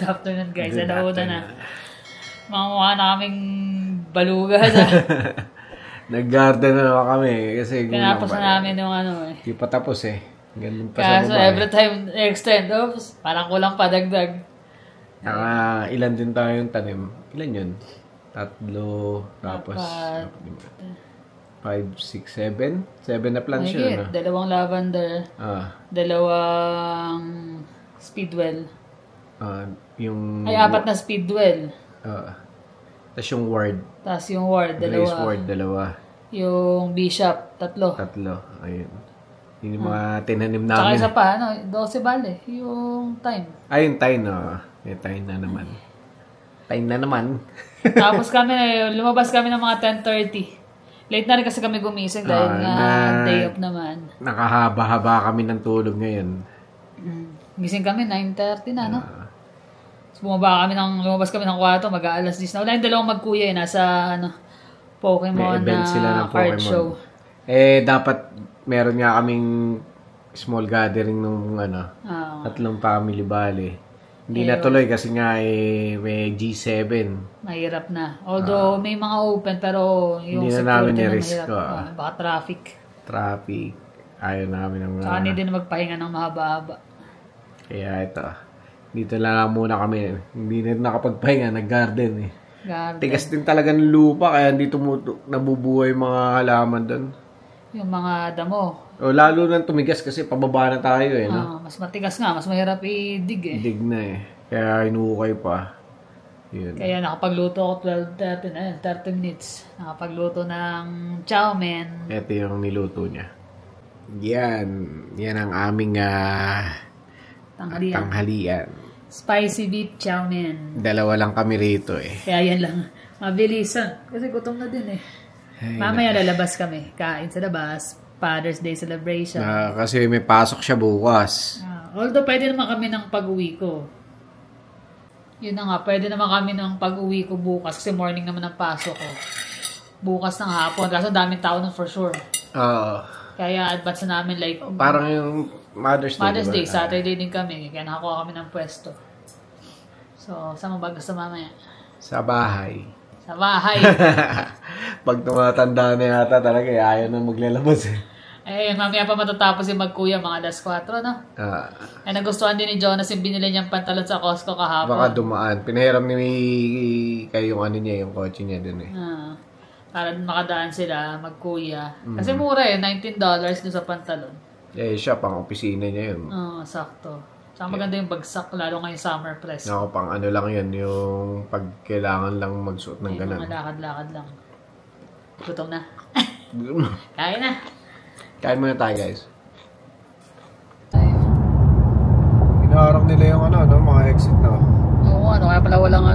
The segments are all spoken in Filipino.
afternoon guys. Alauna na. Mga mukha na kaming baluga na. Nag-garden na naman kami. Kasi Pinapos na namin yung ano eh. Di pa tapos eh. Ganun pa Kaya sa so baba. every time extend, oops, parang kulang pa dagdag. Ilan din tayong tanim? Ilan yun? 3, tapos 5, 6, 7? 7 na plants yun. Dalawang lavender. Dalawang speedwell. Yung... Ay, 4 na speedwell. Tapos yung ward. Tapos yung ward, Grace ward, 2. Yung bishop, 3. Ayun. Yun yung mga tinanim namin. Tsaka isa pa, 12 bale. Yung time. Ay, yung time, May time na naman. Tapos kami, lumabas kami ng mga 10:30. Late na rin kasi kami gumising dahil day off naman. Nakahaba-haba kami ng tulog ngayon. Gising kami, 9:30 na, no? Lumabas kami ng kwarto, mag-aalas 10 na. Wala yung dalawang magkuya, nasa, Pokemon may event sila ng card Pokemon. show. Dapat meron nga kaming small gathering nung, 3 family, bali. Hindi natuloy kasi nga may G7. Mahirap na. Although may mga open, pero yung hindi na namin security i-risk. baka traffic. Ayaw namin ng... Saka hindi din magpahinga ng mahaba-haba. Kaya ito, dito lang muna kami. Hindi na nakapagpahinga, nag-garden eh. Tigas din talaga ng lupa, kaya hindi nabubuhay mga halaman doon. Yung mga damo. Lalo nang tumigas kasi pababa na tayo eh, no? Mas matigas nga, mas mahirap i-dig eh. Dig na eh. Kaya inuukay pa. Yun. Kaya nakapagluto ako 30 minutes. Nakapagluto ng chow mein. Ito yung niluto niya. Yan ang aming tanghalian. Spicy beef chow mein. 2 lang kami rito eh. Kaya yan lang. Mabilisan. Kasi gutom na din eh. Mamaya lalabas kami. Kain sa labas. Father's Day celebration. Kasi may pasok siya bukas. Although pwede naman kami ng pag-uwi ko. Yun na nga, pwede naman kami ng pag-uwi ko bukas kasi morning naman ang pasok ko. Bukas ng hapon. Kaso daming tao nun for sure. Kaya advance na namin like... Parang yung Mother's Day. Mother's Day, Saturday din kami. Kaya nakakuha kami ng pwesto. So, saan mo ba gusto mamaya? Sa bahay. Sa bahay. Pag tumatanda na yata talaga, ayaw na maglalabas eh. Mamaya pa matatapos yung magkuya, mga 4:00, no? Nagustuhan din ni Jonas yung binili niyang pantalon sa Costco kahapon. Baka dumaan. Pinahiram ni kayo yung yung kotse niya dun eh. Para makadaan sila, magkuya. Kasi mura $19 dun sa pantalon. Siya, pang opisina niya yun. Sakto. Saka maganda yung bagsak, lalo ngayong summer press. Pang lang yun, yung pag kailangan lang magsuot ng ganun. Mga lakad-lakad lang. Gutom na. Kain na. Kain muna tayo, guys. Inaarap nila yung mga exit na. Oo, kaya pala walang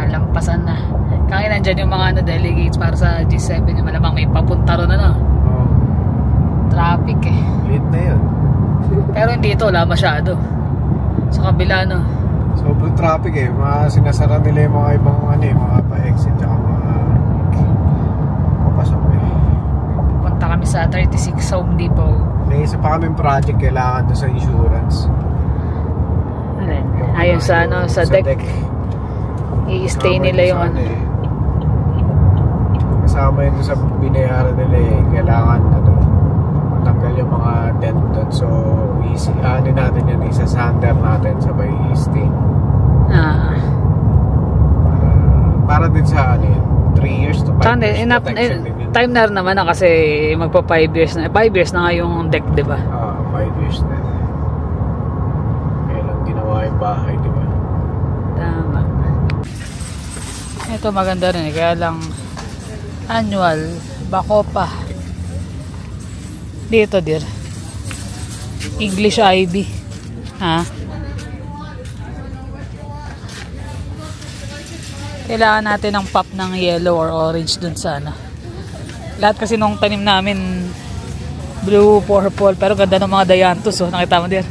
lampasan na. Kaya nandyan yung mga delegates para sa G7, yung malamang may papunta ron Traffic eh. Late na yun. Pero hindi ito, wala masyado. Sa kabila, sobrang traffic eh. Sinasara nila yung mga ibang mga pa-exit tsaka mga papasok eh. Punta kami sa 36 Home Depot. May isa pa kaming project kailangan doon sa insurance. Ayun sa sa deck. I-stay nila yung kasama yun sa binayaran nila eh. Kailangan matanggal yung mga dent doon. So, natin yan, isa-sander natin sabay i-stain. Para din sa 3 years to 5 years protection din yun. Time na naman kasi magpa 5 years na. 5 years na nga yung deck, di ba? 5 years na. Kaya lang ginawa yung bahay, di ba? Tama. Ito maganda rin kaya lang annual, bako pa. Dito, dear. English ivy. Kailangan natin ng pop ng yellow or orange dun sa Lahat kasi nung tanim namin blue, purple, pero ganda ng mga dianthus nakita mo dear.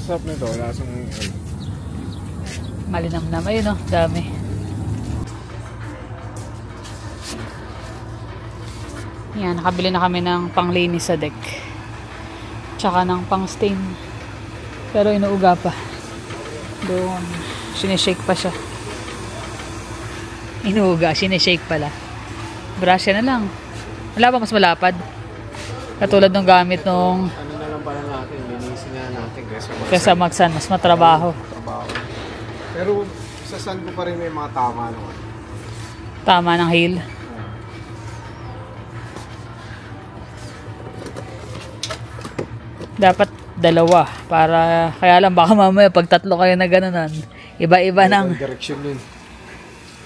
Sarap nito, lasang malinamnam ayun dami. Yan, nakabili na kami ng panglinis sa deck. Tsaka ng pang stain. Pero inuuga pa. Doon. Sinishake pa siya. Inuuga, sinishake pala. Brush na lang. Wala ba mas malapad? Katulad ng gamit nung... Ano na lang pala natin, linisin na natin kaysa magsan, mas matrabaho. Pero sa sun ko pa rin may mga tama naman. Tama ng hail. Dapat dalawa para kaya lang baka mamaya pag tatlo kayo na gano'n iba-iba ng direction yun.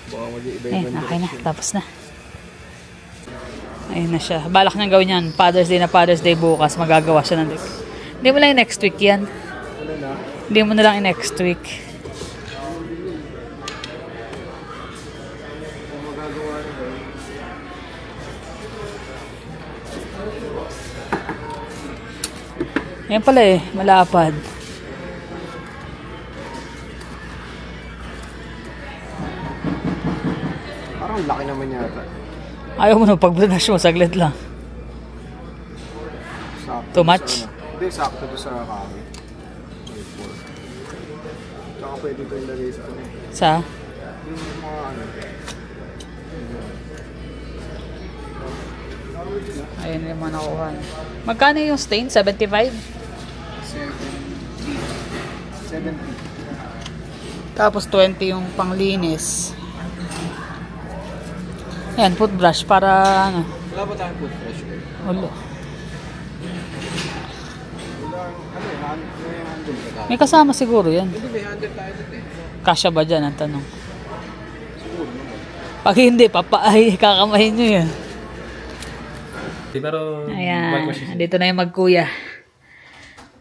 Baka okay mag-iba-iba na, tapos na. Ayun na siya. Balak niyang gawin yan. Father's Day bukas. Magagawa siya ng deck. Hindi mo lang yung next week yan. Ano na? Hindi mo na lang yung next week. Magagawa na ba? Yan pala eh. Malapad. Parang laki naman yata. Ayaw mo na pag-brush mo. Saglit lang. Sakto Too much? Hindi, sakto doon sa kami. Tsaka pwede ito ilagay sa ano. Sa? Yung mga ano. Ayun yung mga nakuha. Magkano yung stain? 75? 70. Tapos 20 yung panglinis. Ayan, footbrush para ano. Wala ba tayong toothbrush? Ulo. Wala, ano eh, may handle ka tayo. May kasama siguro yan. Hindi, may handle tayo dito eh. Kasya ba dyan ang tanong? Siguro naman. Pag hindi, kakamahin nyo yan. Pero Ayan, dito na yung magkuya.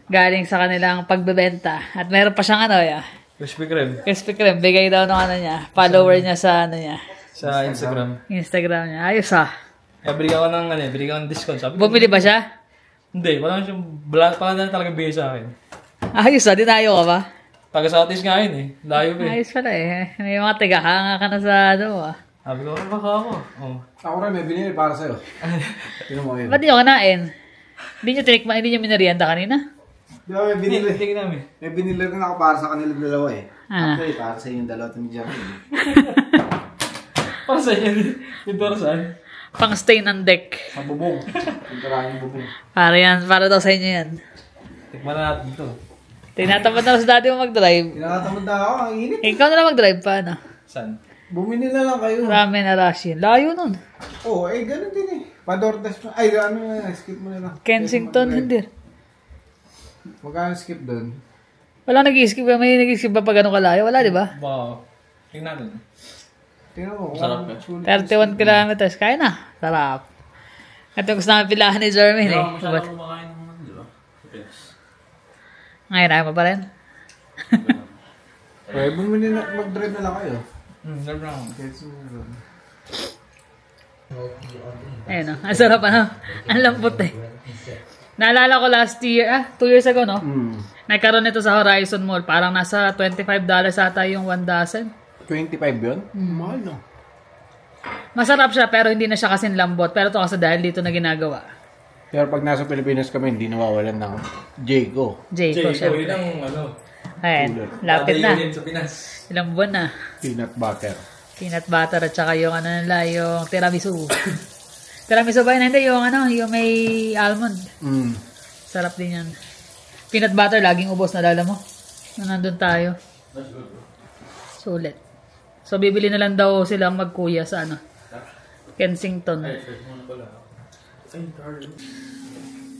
Galing sa kanilang pagbebenta. At meron pa siyang ano ya. Krispy Kreme Krispy Kreme. Bigay daw ng ano niya. Follower niya sa ano niya. sa Instagram. Instagram niya. Ayos ah. Kaya binigyan ko ng discount. Sabi ko, Bumili ba siya? hindi, parang na talaga bigay sa akin. Ayos ah. Dinayo ka ba? Taga sa atis nga yun eh. Layo pa eh. Ayos pala eh. May mga tigahanga ka na sa ano ah. Sabi ko, ano baka ako? Oh. Ako rin, may binili para sa'yo. Tingnan mo yun. Ba't di nyo kanain? Hindi nyo tinikman, hindi nyo minarianda kanina? Di ba may binili? Hindi namin. May binili rin ako para sa kanilang dalawa eh. Ah. Actually, para sa inyong dalawa ito ni Jeremy. Para sa inyo. Yung para saan? Pang stain ng deck. Sa bubong. Yung tarahin yung bubong. Para yan, para daw sa inyo yan. Tikman na natin ito. Tinatamad na sa dati mo mag-drive. Kinakatamad na ako, ang init. Ikaw na lang mag-drive pa, ano? Saan? Bumili na lang kayo. Ramen na Russian. Layo nun. Oo, eh ganun din eh. Pa-DoorDash mo. Ay, ano na, skip mo na lang. Kensington, hindi. Magkano skip doon? Wala nag-skip. May nag-skip ba pag ganun kalayo? Wala, di ba? Wow. Tingnan natin. Tingnan mo. Sarap kung eh. sulit. 31 kilometers. Kaya na. Sarap. Ito gusto namin pilahan ni Jermaine eh. Hindi ako masyadong kumakain ng di ba? Yes. Ngayon, ayaw mo pa rin? Okay, bumili na, mag-drive na lang kayo. Sarap na ako. Yes, meron. Ayun o. Ang sarap ano. Ang lambot eh. Naalala ko last year, 2 years ago no? Nagkaroon nito sa Horizon Mall. Parang nasa $25 ata yung 1 dozen. 25 yun? Mahal no? Masarap siya pero hindi na siya kasing lambot. Pero ito kasi dahil dito na ginagawa. Pero pag nasa Pilipinas kami, hindi nawawalan ng Jayco. Jayco, Yun syempre. ang ano. Ayan, lapit na. Yun sa Pinas. Ilang buwan na. Peanut butter. Peanut butter at saka yung ano nila, yung tiramisu. Tiramisu ba yun? Hindi, yung ano, yung may almond. Sarap din yan. Peanut butter, laging ubos, nalala mo? Nung nandun tayo. Sulit. So, bibili na lang daw silang magkuya sa ano, Kensington.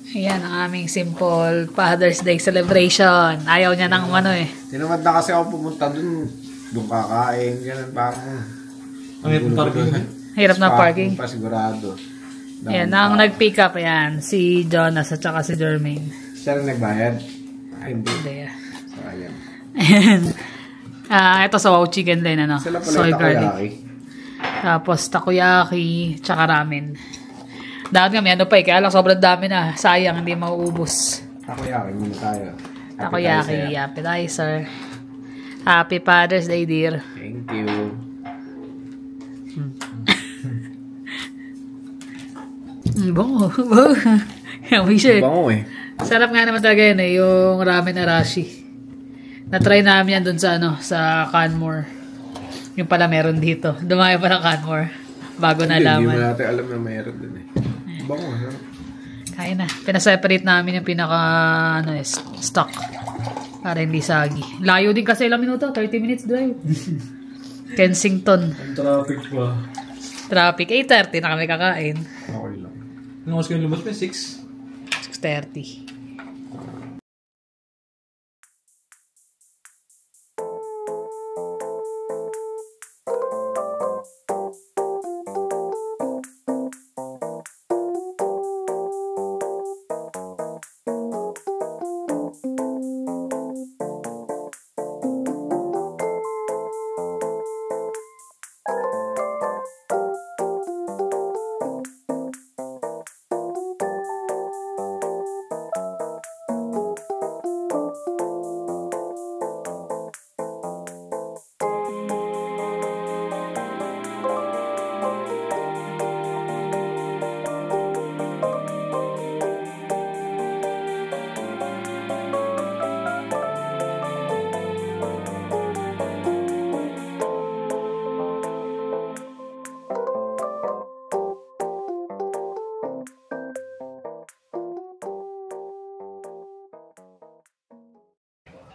Ayan ang aming simple Father's Day celebration. Ayaw niya ng ano eh. Tinamad na kasi ako pumunta dun. Doon kakain. Ganun parang. Ang hirap ng parking. Hirap na parking. Pa sigurado. Ayan, ang nag-pick up yan, si Jonas at saka si Jermaine. Siya rin nagbayad? Ay, hindi. Hindi. Sayang. Ito sa Wow Chicken din, ano? Sila pala Soy yung garlic. takoyaki. Tapos takoyaki, tsaka ramen. Dahil kami, ano pa eh, kaya lang sobrang dami na. Sayang, hindi mauubos. Takoyaki muna tayo. Takoyaki, appetizer. Happy Father's Day, dear. Thank you. Bango. Amoy siya eh. Bango eh. Sarap nga naman talaga yun eh, yung ramen arashi. Na-try namin yan dun sa sa Canmore. Yung pala meron dito. Dumayo pa ng Canmore. Bago nalaman. Hindi mo natin alam na meron dun eh. Bango. Kaya na. Pinaseparate namin yung pinaka stock. Para hindi sagi. Layo din kasi ilang minuto. 30 minutes drive. Kensington. Ang traffic pa. Traffic. 8:30 na kami kakain. Okay lang. Anong oras kayo lumabas pa? 6? 6:30.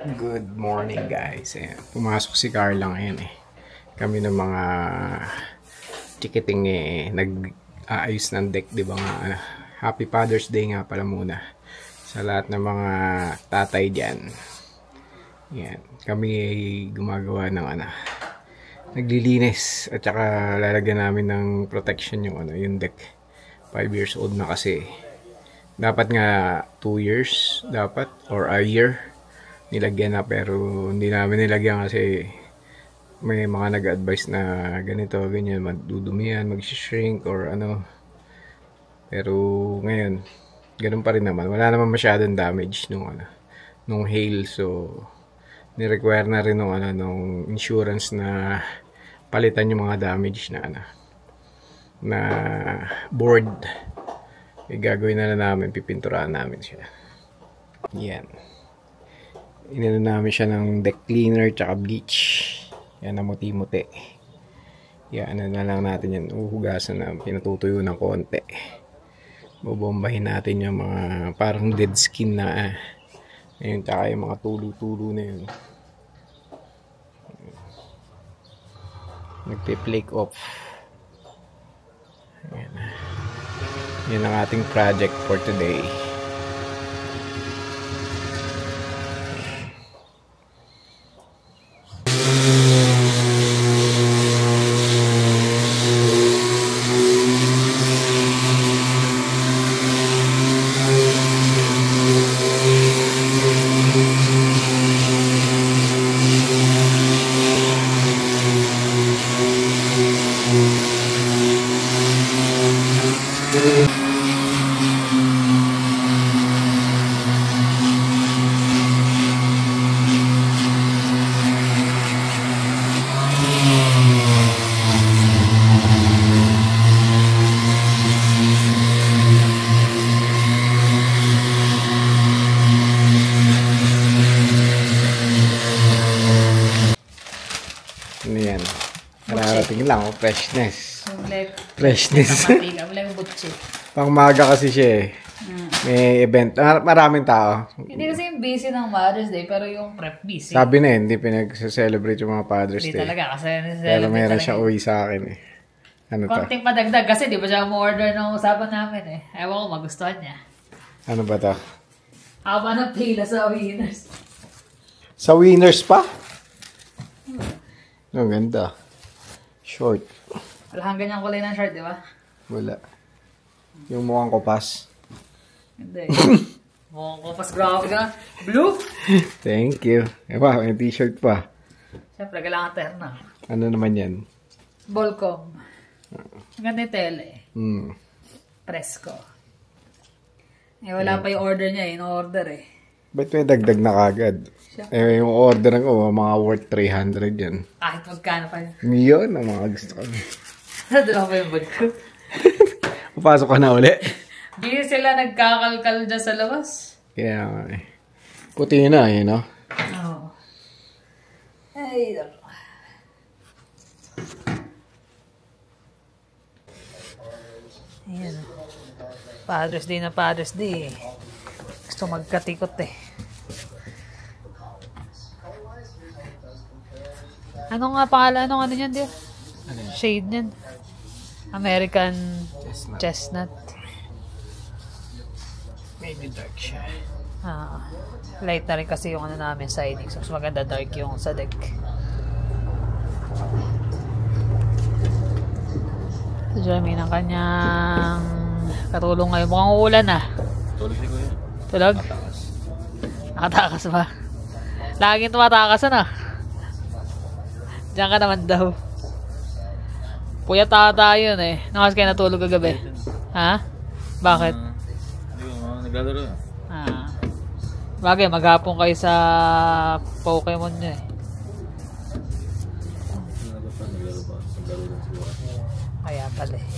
Good morning guys. Ayan. Pumasok si Carla ngayon eh. Kami ng mga ticketing eh, nag-aayos ng deck, di ba nga? Happy Father's Day nga pala muna sa lahat ng mga tatay dyan. Yan. Kami ay gumagawa ng naglilinis at saka lalagyan namin ng protection yung deck. 5 years old na kasi. Dapat nga 2 years dapat or a year nilagyan na, pero hindi namin nilagyan kasi may mga nag-advise na ganito, ganyan, madudumihan, mag-shrink or pero ngayon ganun pa rin naman, wala naman masyadong damage nung hail, so ni-require na rin nung insurance na palitan yung mga damage na board. Gagawin na namin, pipinturahan namin siya. Yan. Inano namin siya ng deck cleaner tsaka bleach. Yan na muti-muti. Yan, na lang natin yan. Uhugasan na, pinatutuyo ng konti. Bobombahin natin yung mga parang dead skin na ayun, tsaka yung mga tulo-tulo na yun. Nagpe-flake off. Yan. Yan ang ating project for today. Ano yan? Kararating lang, freshness. Freshness. Pang maga kasi siya eh. May event. Maraming tao. Hindi kasi yung busy ng Mother's Day, pero yung prep busy. Sabi na hindi pinag-celebrate yung mga Father's Day. Hindi talaga kasi pero meron siya uwi sa akin eh. Ano to? Konting padagdag kasi di ba siya mo-order ng usapan namin eh. Ewan ko, magustuhan niya. Ano ba to? Haba ng pila sa Winners. Sa Winners pa? Ang ganda. Short. Wala hang ganyang kulay ng shirt, di ba? Wala. Yung mukhang kopas. Hindi. Mukhang kopas, grabe ka. Blue? Thank you. Ewa, may t-shirt pa. Siyempre, kailangan terna. Ano naman yan? Volcom. Ang ganda yung tele. Presko. Eh, wala pa yung order niya. In-order eh. Ba't may dagdag na kagad? Eh, yung order ko, mga worth 300 yan. Kahit magkano pa yun. Yun, ang mga gusto ko. Doon ako pa yung bag ko. Papasok ka na uli. Di sila nagkakalkal dyan sa labas. Kaya nga eh. Puti na eh, no? Oo. Ay, ayan. Padres Day na Padres Day. Gusto magkatikot eh. Ano nga pangalan? Anong ano yan, dear? Shade niyan. American chestnut. Medyo dark siya. Light na rin kasi yung ano namin siding. So, mas maganda dark yung sa deck. So, Jeremy ng kanyang katulong ngayon. Mukhang uulan ah. Tulog si Kuya. Tulog? Nakatakas ba? Laging tumatakas ano? Diyan ka naman daw. Puyat ata yun eh. Nakas kayo natulog kagabi. Ha? Bakit? Hindi ko, naglalaro yun. Bagay, maghapon kayo sa Pokemon nyo eh. Naglaro pa. Naglaro lang siguro. Kaya pala eh.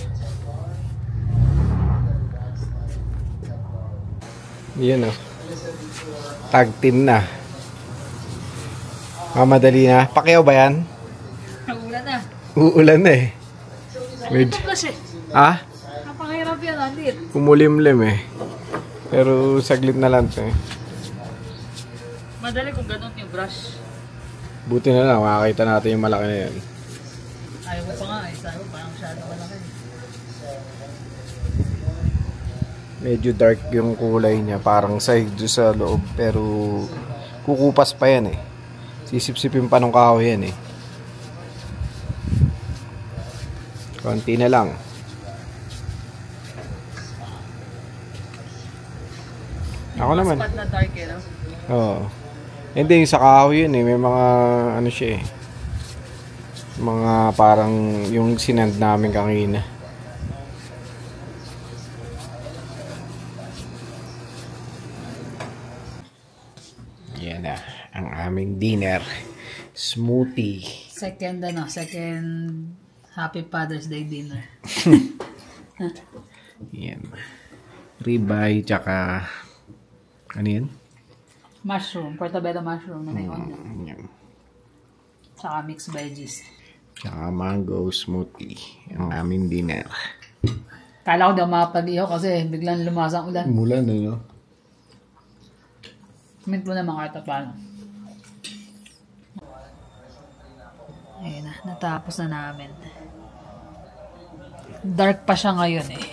Yun oh. Tag team na. Mamadali na. Pakiyaw ba yan? Naulan na. Uulan na eh. Ito plus eh. Ah? Napakahirap yan, andit. Kumulimlim eh. Pero saglit na lang to eh. Madali kung ganun yung brush. Buti na lang, makakita natin yung malaki na yan. Ayaw mo pa nga eh. Sabi ko parang masyado malaki. Medyo dark yung kulay niya. Parang side sa loob. Pero kukupas pa yan eh. Sisip-sipin pa nung kahoy yan eh. Konti na lang. Ako naman. Spot na dark eh, no? Oo. Hindi, sa kahoy yun eh. May mga ano siya eh. Mga parang yung sinand namin kanina. Yan na. Ang aming dinner. Smoothie. Second Happy Father's Day dinner. Yan. Ribeye, tsaka ano yan? Mushroom. Portobello mushroom na may onion. Yan. Tsaka mixed veggies. Tsaka mango smoothie. Ang aming dinner. Kala ko daw makapag-ihaw kasi biglang lumasang ulan. Mulan na, no? Comment mo naman kahit paano. Ayun na, natapos na namin. Dark pa siya ngayon eh.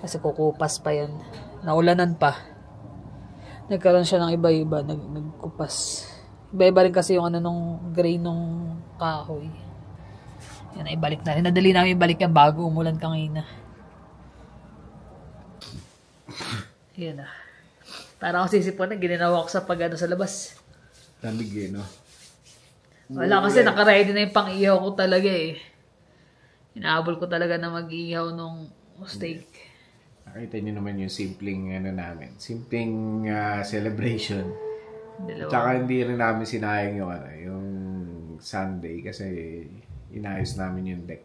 Kasi kukupas pa yun. Naulanan pa. Nagkaroon siya ng iba-iba. Nagkupas. Iba-iba rin kasi yung ano nung gray nung kahoy. Yan, ibalik na rin. Nadali namin ibalik yan bago umulan kanina. Yan na. Parang ako sisipon na gininawa ko sa pag-ano sa labas. Lamig eh, no? Wala kasi nakaready na yung pang-ihaw ko talaga eh. Inaabol ko talaga na mag-ihaw nung steak. Nakita niyo naman yung simpleng ano namin. Simpleng celebration. Dalawa. Tsaka hindi rin namin sinayang yung yung Sunday kasi inayos namin yung deck.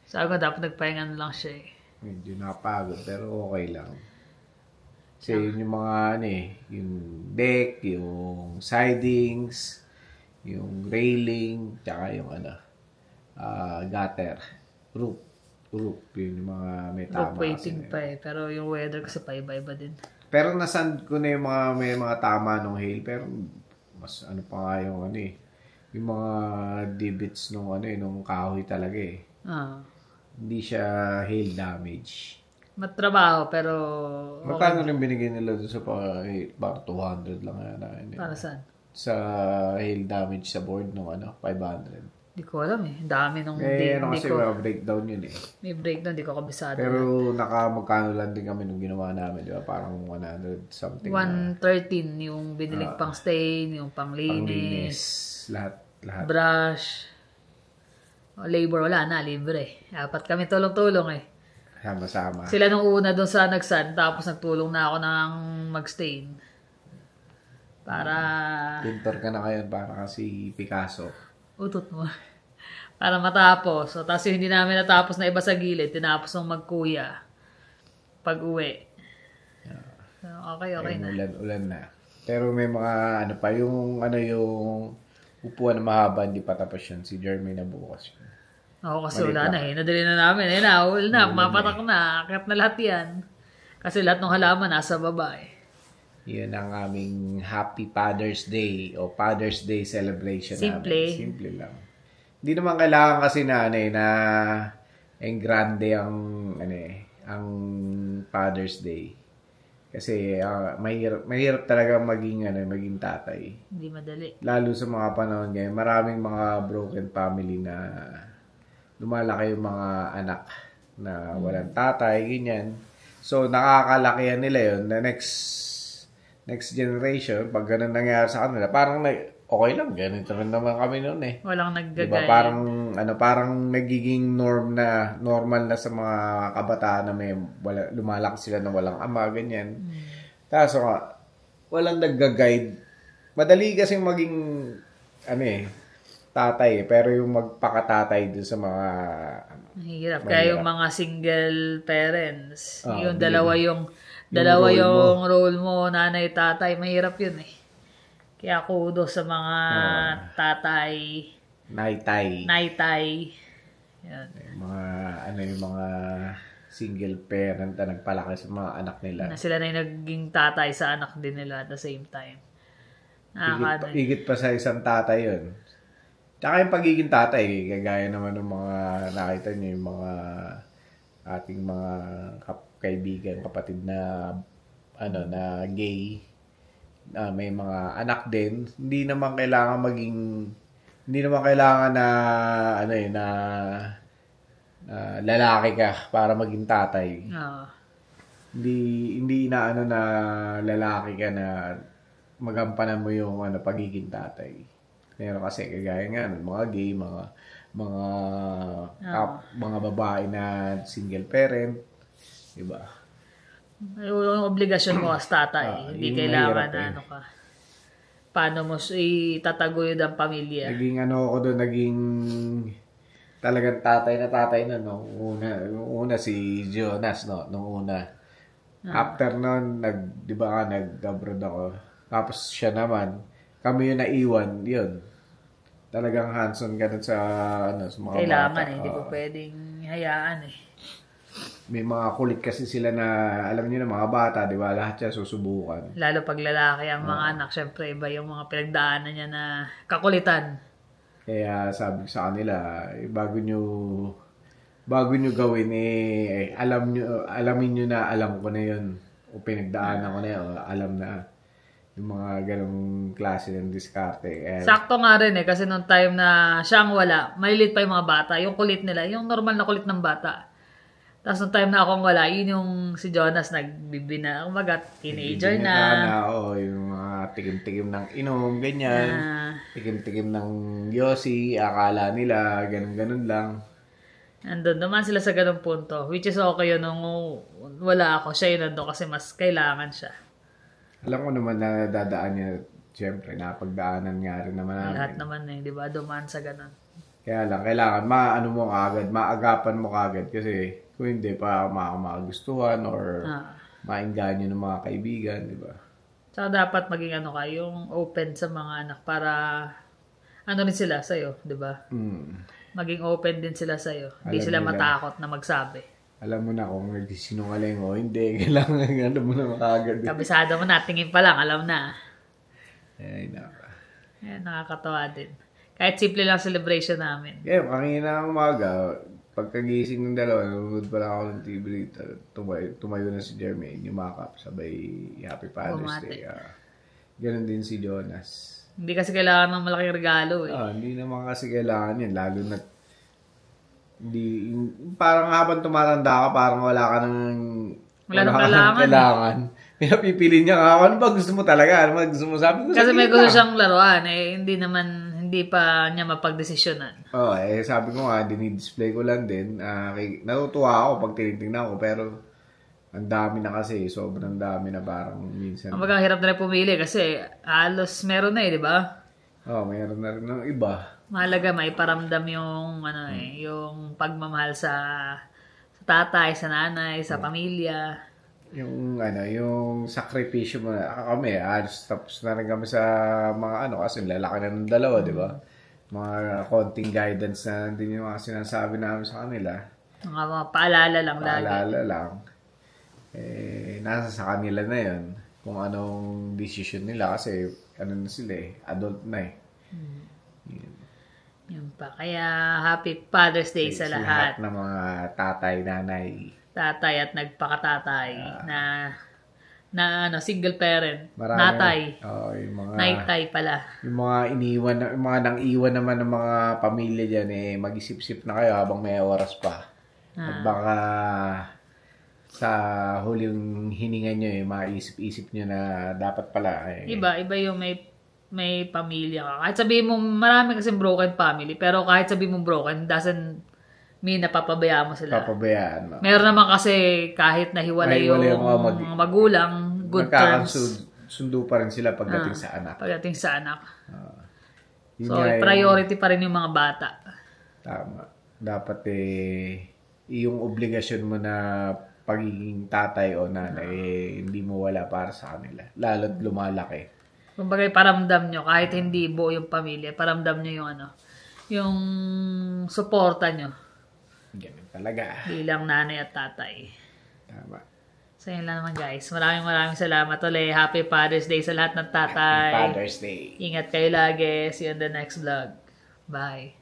Sabi ko dapat nagpahinga lang siya eh. Medyo napagod pero okay lang. Kasi yun yung mga ano eh, yung deck, yung sidings, yung railing, tsaka yung gutter, roof, yun yung mga may tama. Roof waiting pa eh, pero yung weather kasi pa iba-iba din. Pero nasand ko na yung may mga tama nung hail, pero mas ano pa nga yung yung mga divots nung nung kahoy talaga eh. Hindi siya hail damage. Matrabaho pero Magkano rin binigay nila doon sa parang 200 lang yan. Para saan? Sa hail damage sa board nung 500. Hindi ko alam eh. Dami nung Kasi may breakdown yun eh. May breakdown, di ko kabisado. Pero magkano lang din kami nung ginawa namin, di ba? Parang 100 something. 113 yung binilig pang stain, yung pang linis, lahat. Brush. Labor wala na, libre. Apat kami tulong-tulong eh. Sama-sama. Sila nung una doon sa nagsan, tapos nagtulong na ako ng mag-stain. Para... Pintor ka na ngayon para kasi Picasso. Utot mo. Para matapos. So, tapos yung hindi namin natapos na iba sa gilid, tinapos ng magkuya. pag-uwi. So, okay na. Ulan na. Pero may mga ano pa, yung upuan na mahaba, hindi pa tapos yun. Si Jeremy na bukas yun. Oo, kasi wala na eh. Nadali na namin. Ulan na, mapatak na. Akit na lahat yan. Kasi lahat ng halaman nasa baba eh. Yun ang aming Happy Father's Day o Father's Day celebration namin. Simple lang. Hindi naman kailangan kasi na grande ang Father's Day. Kasi mahirap talaga maging tatay. Hindi madali. Lalo sa mga panahon ngayon, maraming mga broken family na lumalaki yung mga anak na walang tatay, ganyan. So nakakalakihan nila yun. The next generation, pag ganun nangyari sa kanila, parang okay lang, ganito rin naman kami noon eh. Walang naggagay. Diba, parang nagiging normal na sa mga kabataan na lumalaki sila na walang ama, ganyan. Tapos, walang nagga-guide. Madali kasi maging, tatay eh. Pero yung magpakatatay dun sa mga... Mahirap. Kaya yung mga single parents, yung dalawa yung role mo, nanay, tatay, mahirap yun eh. Kaya kudo sa mga tatay, naitay. Yan. Yung mga single parent na nagpalaki sa mga anak nila. Na sila na yung naging tatay sa anak din nila at the same time. Higit pa sa isang tatay yun. Tsaka yung pagiging tatay, kagaya naman ng mga nakita niyo, yung mga ating mga kaibigan, kapatid na na gay, may mga anak din, hindi naman kailangan na lalaki ka para maging tatay. Hindi na lalaki ka na magampanan mo yung pagiging tatay. Pero kasi kagaya nga mga gay, mga babae na single parent, diba? Yung obligasyon mo as tatay, hindi kailangan na ka. Paano mo itataguyod ang pamilya? Naging talagang tatay na nung una si Jonas, no? Nung una. After nun, nag-abroad ako. Tapos siya naman, kami yung naiwan, yun. Talagang hands-on ka dun sa mga kailangan bata. Hindi po pwedeng hayaan eh. May mga kulit kasi sila na, alam niyo na mga bata, di ba? Lahat siya susubukan. Lalo pag lalaki ang mga anak, syempre iba yung mga pinagdaanan niya na kakulitan. Kaya sabi sa kanila, bago nyo gawin alamin nyo na alam ko na yun. O pinagdaanan ko na yun, alam na yung mga ganong klase ng diskarte. Sakto nga rin kasi nung time na siyang wala, malilit pa yung mga bata, yung kulit nila, yung normal na kulit ng bata. Tapos nung time na akong wala, yun yung si Jonas nagbibina, umaga, teenager na. Yung mga tikim-tikim ng inom, ganyan. Tikim-tikim ng yosi, akala nila, ganun-ganun lang. Andun naman sila sa ganung punto, which is okay yun nung wala ako, siya yun nandun kasi mas kailangan siya. Alam ko naman na dadaan niya, siyempre, napagdaanan nga rin naman namin. Lahat naman di ba, dumaan sa ganun. Kaya lang, kailangan maagapan mo kagad kasi kung hindi pa magustuhan or maingganyo ng mga kaibigan, di ba? So, dapat maging yung open sa mga anak para rin sila sa'yo, di ba? Maging open din sila sa'yo. Hindi sila matakot na magsabi. Alam mo na kung nagsisinungaling o hindi. Kailangan mo na makagad. Kabisado mo na, tingin pa lang, alam na. Ay, naka. Nakakatawa din. Kahit simple lang celebration namin. Kaya, kanina ng umaga, pagkagising ng dalawa, nanonood pala ako ng TV dito. Tumayo na si Jermaine, yumakap, sabay Happy Father's Day. Ganon din si Jonas. Hindi kasi kailangan ng malaking regalo eh. Hindi naman kasi kailangan yan. Lalo na, parang habang tumatanda ka, parang wala ka nang kailangan. Pinapipili niya ka, ano ba gusto mo talaga? Ano ba gusto mo? Sabi ko, kasi may gusto siyang laruan hindi pa niya mapagdesisyonan. Sabi ko nga, dinidisplay ko lang din. Natutuwa ako pag tinitingnan ko, pero ang dami na kasi, sobrang dami na parang minsan. Ang hirap na rin pumili kasi halos meron na di ba? Meron na rin ng iba. Mahalaga, maiparamdam yung, yung pagmamahal sa tatay, sa nanay, sa pamilya. yung sakripisyo mo na kami, tapos na rin kami sa mga kasi lalaki na ng dalawa, di ba? Mga konting guidance na din yung mga sinasabi namin sa kanila. Mga paalala lang lagi. Paalala lang. Nasa sa kanila na yun. Kung anong decision nila kasi na sila adult na Yun pa. Kaya happy Father's Day sa lahat. Lahat ng mga tatay, nanay. Tatay at nagpakatatay na single parent. Marami, natay. Yung mga Naitay pala. Yung mga yung mga nang-iwan naman ng mga pamilya diyan mag-isip-isip na kayo habang may oras pa. At baka sa huling hininga nyo maisip-isip nyo na dapat pala iba yung may pamilya ka. Kahit sabihin mo, marami kasi broken family, pero kahit sabihin mo broken, doesn't mean napapabayaan mo sila. Papabayaan mo. Meron naman kasi kahit nahiwalay yung mga magulang, good terms. Sundo pa rin sila pagdating sa anak. Pagdating sa anak. So, priority pa rin yung mga bata. Tama. Dapat yung obligasyon mo na pagiging tatay o nanay, hindi mo wala para sa kanila. Lalo't lumalaki. Kumbaga, paramdam nyo, kahit hindi buo yung pamilya, paramdam nyo yung suporta nyo. Ganun talaga. Bilang nanay at tatay. Tama. So, yun lang naman guys. Maraming salamat ulit. Happy Father's Day sa lahat ng tatay. Happy Father's Day. Ingat kayo lagi. See you on the next vlog. Bye.